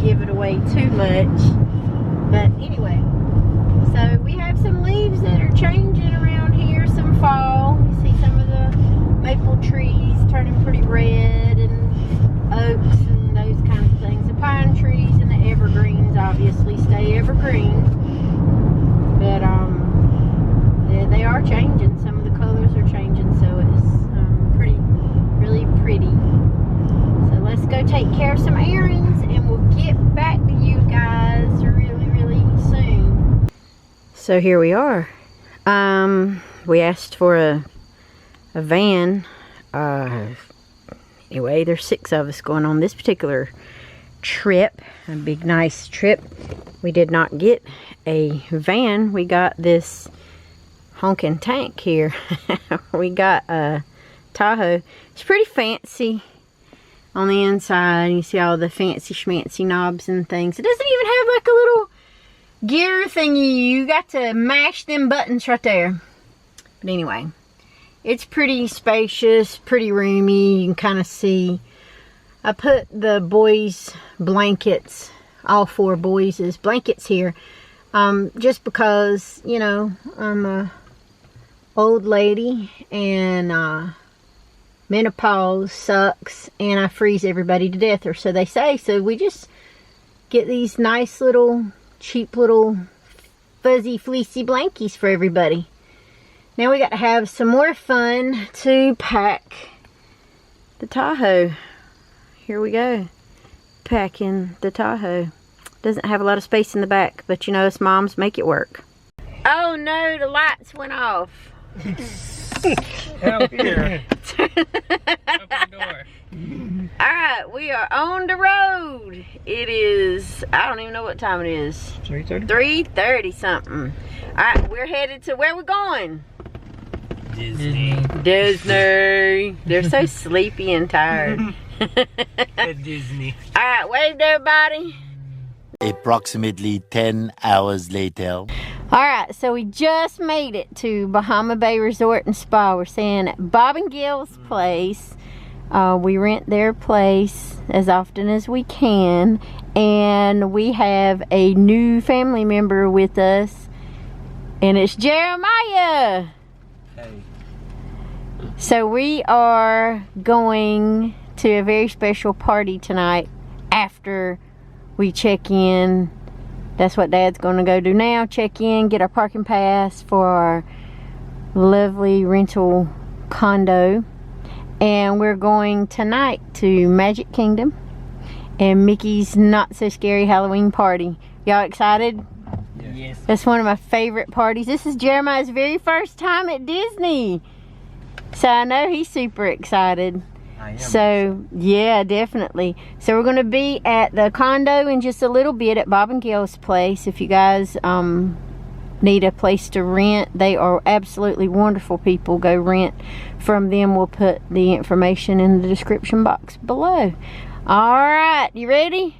give it away too much. But anyway, so we have some leaves that are changing around here, some fall. You see some of the maple trees turning pretty red, and oaks and those kind of things. The pine trees and the evergreens obviously stay evergreen. But they are changing. Some of the colors are changing, so it's really pretty. So let's go take care of some errands, and we'll get back to you guys really soon. So here we are. We asked for a van. Anyway, there's 6 of us going on this particular trip, a big nice trip. We did not get a van. We got this honking tank here. We got a Tahoe. It's pretty fancy on the inside. You see all the fancy schmancy knobs and things. It doesn't even have like a little gear thingy. You got to mash them buttons right there. But anyway, it's pretty spacious, pretty roomy. You can kind of see. I put the boys' blankets, all 4 boys' blankets here, just because, you know, I'm a old lady and menopause sucks and I freeze everybody to death, or so they say. So we just get these nice little, cheap little fuzzy fleecy blankies for everybody. Now we got to have some more fun to pack the Tahoe. Here we go, packing the Tahoe. Doesn't have a lot of space in the back, but you know, us moms make it work. Oh no, the lights went off. Out here. Open the door. Alright, we are on the road. It is, I don't even know what time it is. 3:30? 3:30 something. Alright, we're headed to, where we going? Disney. Disney. They're so sleepy and tired. Disney. Alright, wave to everybody. Approximately 10 hours later. Alright, so we just made it to Bahama Bay Resort and Spa. We're staying at Bob and Gil's place. We rent their place as often as we can. And we have a new family member with us. And it's Jeremiah. Hey. So we are going to a very special party tonight after we check in. That's what Dad's going to go do now. Check in, get our parking pass for our lovely rental condo. And we're going tonight to Magic Kingdom and Mickey's Not So Scary Halloween Party. Y'all excited? Yes. That's one of my favorite parties. This is Jeremiah's very first time at Disney. So I know he's super excited. I am. So yeah, definitely. So we're going to be at the condo in just a little bit at Bob and Gil's place. If you guys need a place to rent, they are absolutely wonderful people. Go rent from them. We'll put the information in the description box below. All right, you ready?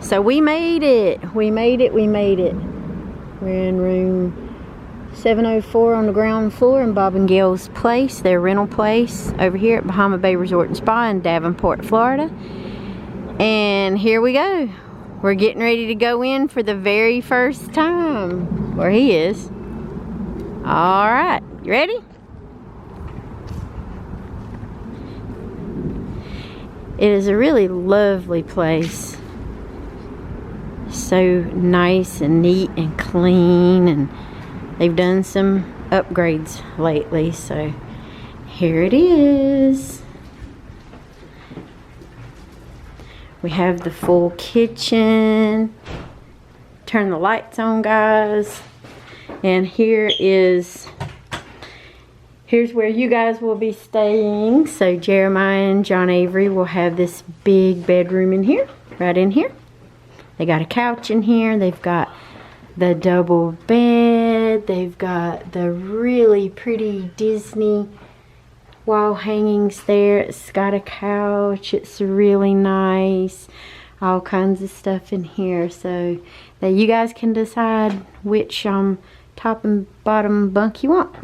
So we made it. We made it. We're in room 704 on the ground floor in Bob and Gil's place, their rental place over here at Bahama Bay Resort and Spa in Davenport, Florida. And here we go. We're getting ready to go in for the very first time. Where he is. All right, you ready? It is a really lovely place. So nice and neat and clean, and they've done some upgrades lately, so here it is. We have the full kitchen. Turn the lights on, guys. And here's where you guys will be staying. So Jeremiah and John Avery will have this big bedroom in here, right in here. They got a couch in here. They've got the double bed. They've got the really pretty Disney wall hangings there. It's got a couch. It's really nice. all kinds of stuff in here so that you guys can decide which top and bottom bunk you want.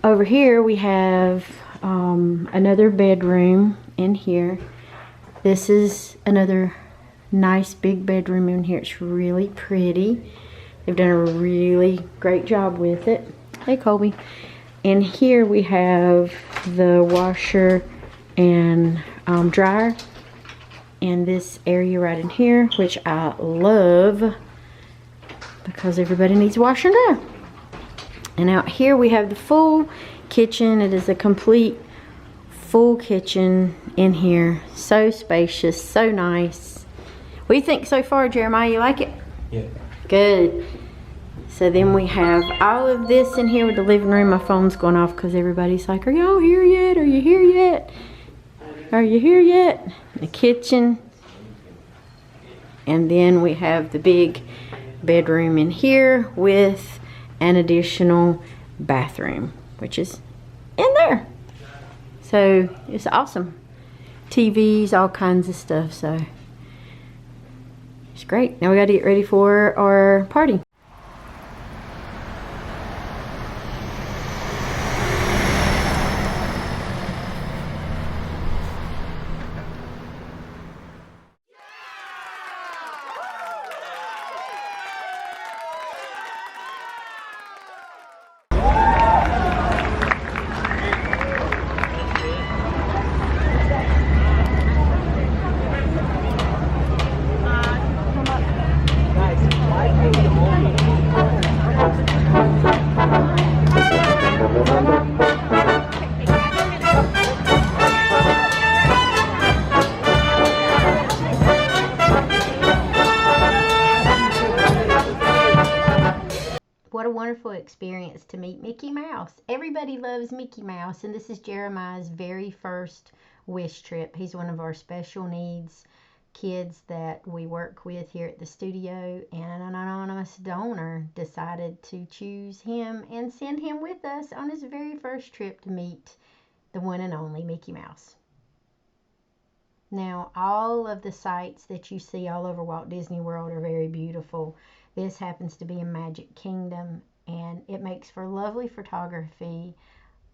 Over here we have another bedroom in here. This is another nice big bedroom in here. It's really pretty. They've done a really great job with it. Hey, Colby. And here we have the washer and dryer in this area right in here, which I love because everybody needs a washer and dryer. And out here we have the full kitchen. It is a complete full kitchen in here. So spacious, so nice. What do you think so far, Jeremiah? You like it? Yeah. Good. So then we have all of this in here with the living room. My phone's going off because everybody's like, are y'all here yet? Are you here yet? Are you here yet? The kitchen. And then we have the big bedroom in here with an additional bathroom, which is in there. So it's awesome. TVs, all kinds of stuff. So it's great. Now we got to get ready for our party. What a wonderful experience to meet Mickey Mouse. Everybody loves Mickey Mouse, and this is Jeremiah's very first wish trip. He's one of our special needs kids that we work with here at the studio, and an anonymous donor decided to choose him and send him with us on his very first trip to meet the one and only Mickey Mouse. Now, all of the sights that you see all over Walt Disney World are very beautiful. This happens to be in Magic Kingdom, and it makes for lovely photography,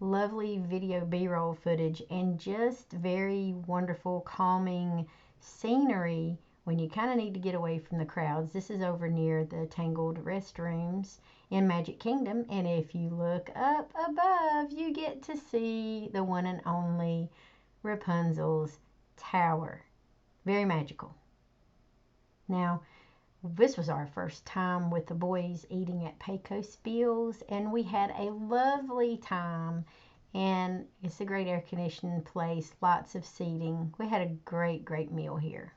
lovely video B-roll footage, and just very wonderful, calming scenery when you kind of need to get away from the crowds. This is over near the Tangled restrooms in Magic Kingdom, and if you look up above, you get to see the one and only Rapunzel's tower. Very magical. Now, this was our first time with the boys eating at Pecos Bills, and we had a lovely time, and it's a great air conditioned place, lots of seating. We had a great meal here.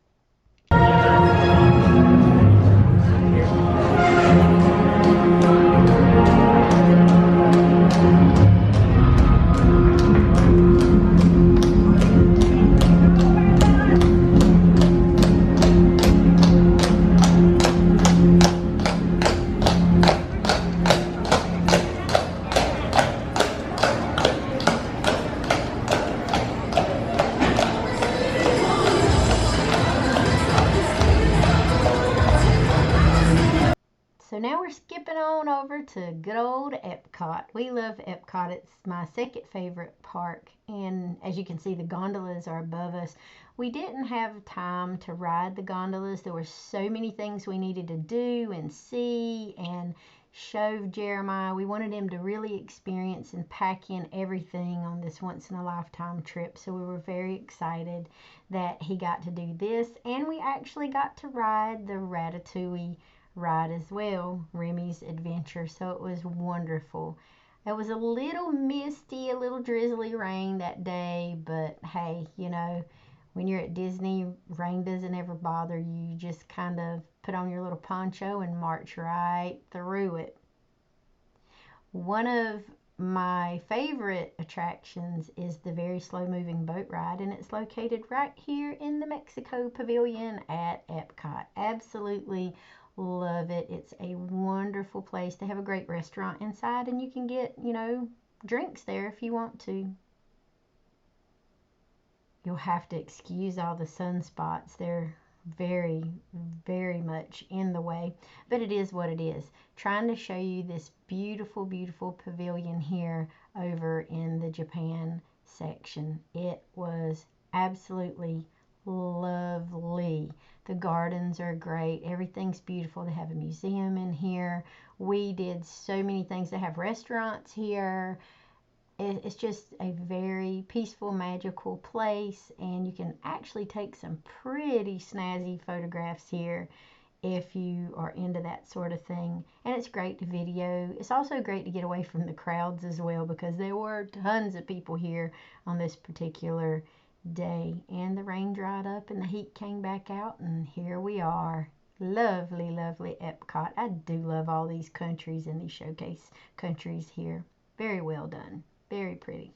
So now we're skipping on over to good old Epcot. We love Epcot. It's my second favorite park. And as you can see, the gondolas are above us. We didn't have time to ride the gondolas. There were so many things we needed to do and see and show Jeremiah. We wanted him to really experience and pack in everything on this once-in-a-lifetime trip. So we were very excited that he got to do this. And we actually got to ride the Ratatouille ride as well, Remy's Adventure. So it was wonderful. It was a little misty, a little drizzly rain that day, but hey, you know, when you're at Disney, rain doesn't ever bother you. You just kind of put on your little poncho and march right through it. One of my favorite attractions is the very slow moving boat ride, and it's located right here in the Mexico Pavilion at Epcot. Absolutely love it. It's a wonderful place. They have a great restaurant inside, and you can get, you know, drinks there if you want to. You'll have to excuse all the sunspots. They're very, very much in the way, but it is what it is. Trying to show you this beautiful, beautiful pavilion here over in the Japan section. It was absolutely lovely. The gardens are great. Everything's beautiful. They have a museum in here. We did so many things. They have restaurants here. It's just a very peaceful, magical place, and you can actually take some pretty snazzy photographs here if you are into that sort of thing. And it's great to video. It's also great to get away from the crowds as well, because there were tons of people here on this particular day. And the rain dried up and the heat came back out, and here we are. Lovely, lovely Epcot. I do love all these countries and these showcase countries here. Very well done. Very pretty.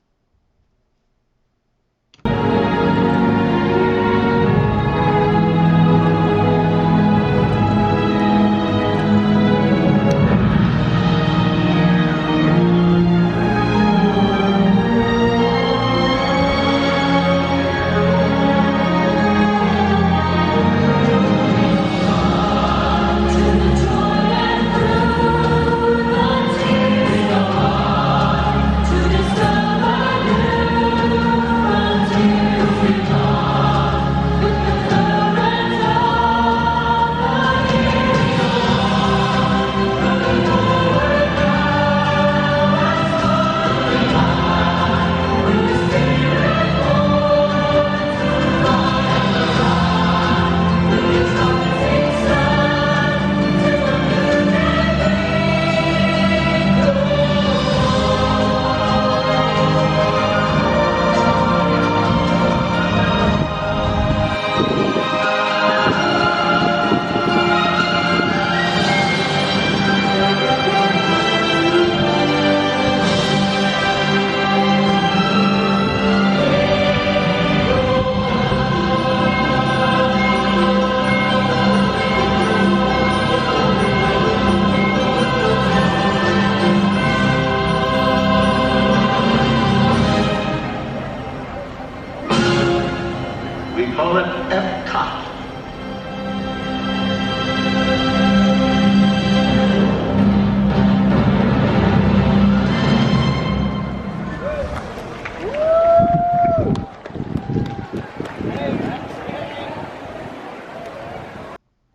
We call it Epcot.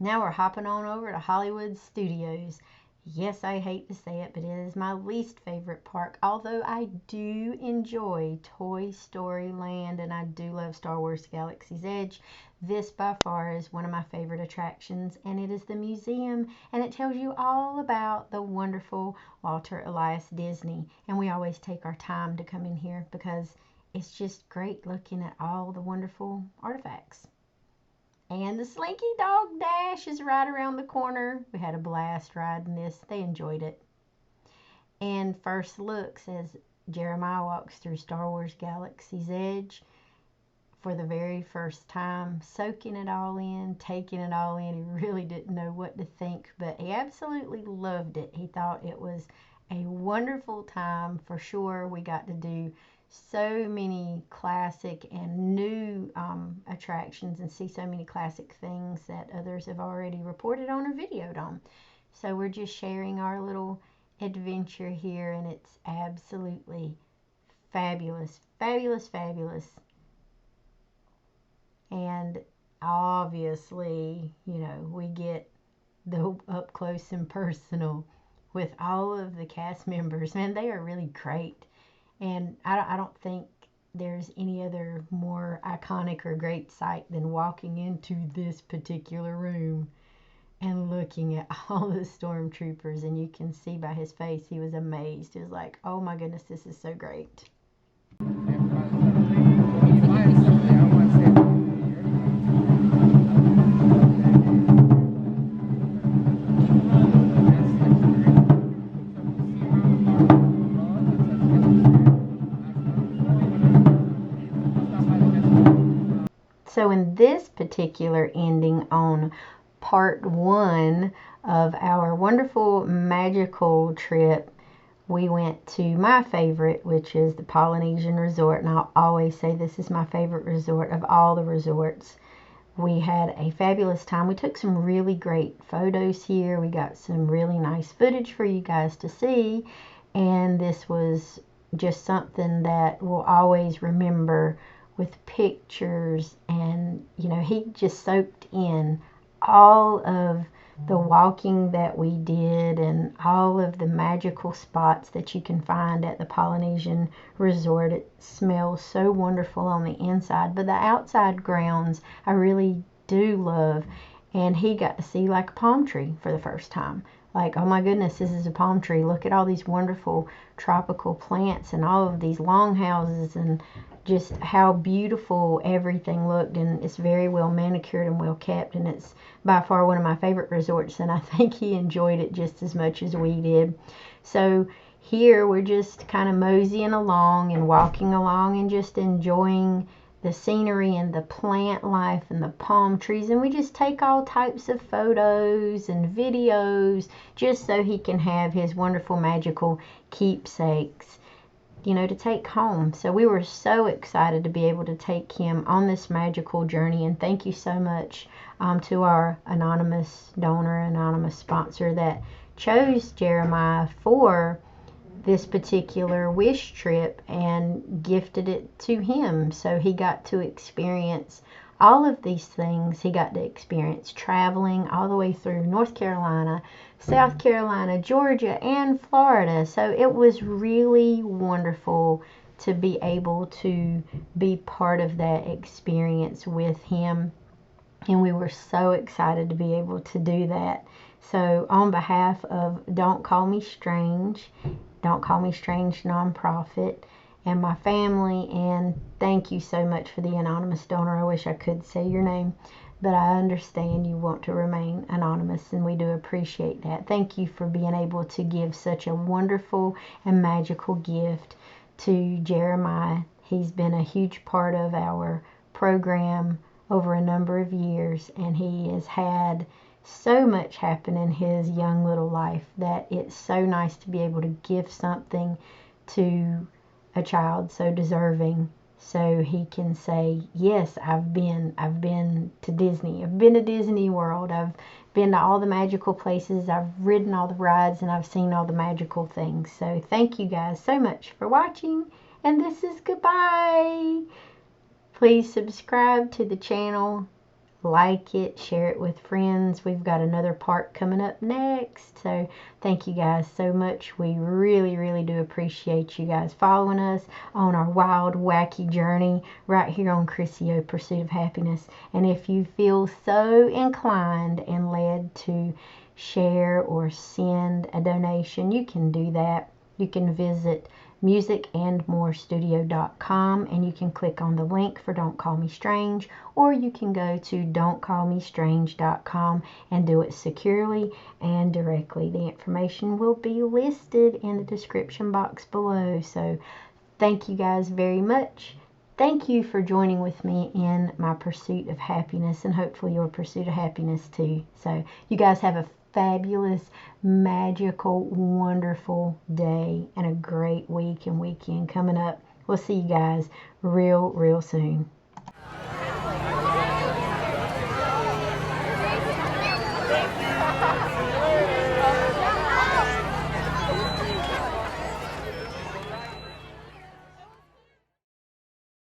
Now we're hopping on over to Hollywood Studios. Yes, I hate to say it, but it is my least favorite park, although I do enjoy Toy Story Land and I do love Star Wars Galaxy's Edge. This by far is one of my favorite attractions, and it is the museum, and it tells you all about the wonderful Walter Elias Disney. And we always take our time to come in here because it's just great looking at all the wonderful artifacts. And the Slinky Dog Dash is right around the corner. We had a blast riding this. They enjoyed it. And first looks as Jeremiah walks through Star Wars Galaxy's Edge for the very first time, soaking it all in, taking it all in. He really didn't know what to think, but he absolutely loved it. He thought it was a wonderful time for sure. We got to do so many classic and new attractions and see so many classic things that others have already reported on or videoed on. So we're just sharing our little adventure here, and it's absolutely fabulous, fabulous, fabulous. And obviously, you know, we get the up close and personal with all of the cast members. Man, they are really great. And I don't think there's any other more iconic or great sight than walking into this particular room and looking at all the stormtroopers. And you can see by his face, he was amazed. He was like, oh my goodness, this is so great. So in this particular ending on part 1 of our wonderful magical trip, we went to my favorite, which is the Polynesian Resort. And I'll always say this is my favorite resort of all the resorts. we had a fabulous time. We took some really great photos here. We got some really nice footage for you guys to see. And this was just something that we'll always remember with pictures. And, you know, he just soaked in all of the walking that we did and all of the magical spots that you can find at the Polynesian Resort. It smells so wonderful on the inside, but the outside grounds I really do love. And he got to see like a palm tree for the first time. Like, oh my goodness, this is a palm tree. Look at all these wonderful tropical plants and all of these longhouses, and just how beautiful everything looked. And it's very well manicured and well kept, and it's by far one of my favorite resorts, and I think he enjoyed it just as much as we did. So here we're just kind of moseying along and walking along and just enjoying the scenery and the plant life and the palm trees, and we just take all types of photos and videos just so he can have his wonderful magical keepsakes, you know, to take home. So we were so excited to be able to take him on this magical journey. And thank you so much to our anonymous donor, anonymous sponsor that chose Jeremiah for this particular wish trip and gifted it to him. So he got to experience all of these things. He got to experience traveling all the way through North Carolina, South Carolina, Georgia, and Florida. So it was really wonderful to be able to be part of that experience with him. And we were so excited to be able to do that. So on behalf of Don't Call Me Strange nonprofit, and my family, and thank you so much for the anonymous donor. I wish I could say your name, but I understand you want to remain anonymous, and we do appreciate that. Thank you for being able to give such a wonderful and magical gift to Jeremiah. He's been a huge part of our program over a number of years, and he has had so much happen in his young little life that it's so nice to be able to give something to a child so deserving, so he can say, yes, I've been to Disney. I've been to Disney World. I've been to all the magical places. I've ridden all the rides, and I've seen all the magical things. So thank you guys so much for watching, and this is goodbye. Please subscribe to the channel, like it, share it with friends. We've got another part coming up next. So thank you guys so much. We really, really do appreciate you guys following us on our wild, wacky journey right here on Chrissy O Pursuit of Happiness. And if you feel so inclined and led to share or send a donation, you can do that. You can visit musicandmorestudio.com, and you can click on the link for Don't Call Me Strange, or you can go to don'tcallmestrange.com and do it securely and directly. The information will be listed in the description box below. So thank you guys very much. Thank you for joining with me in my pursuit of happiness, and hopefully your pursuit of happiness too. So you guys have a fabulous, magical, wonderful day and a great week and weekend coming up. We'll see you guys real soon.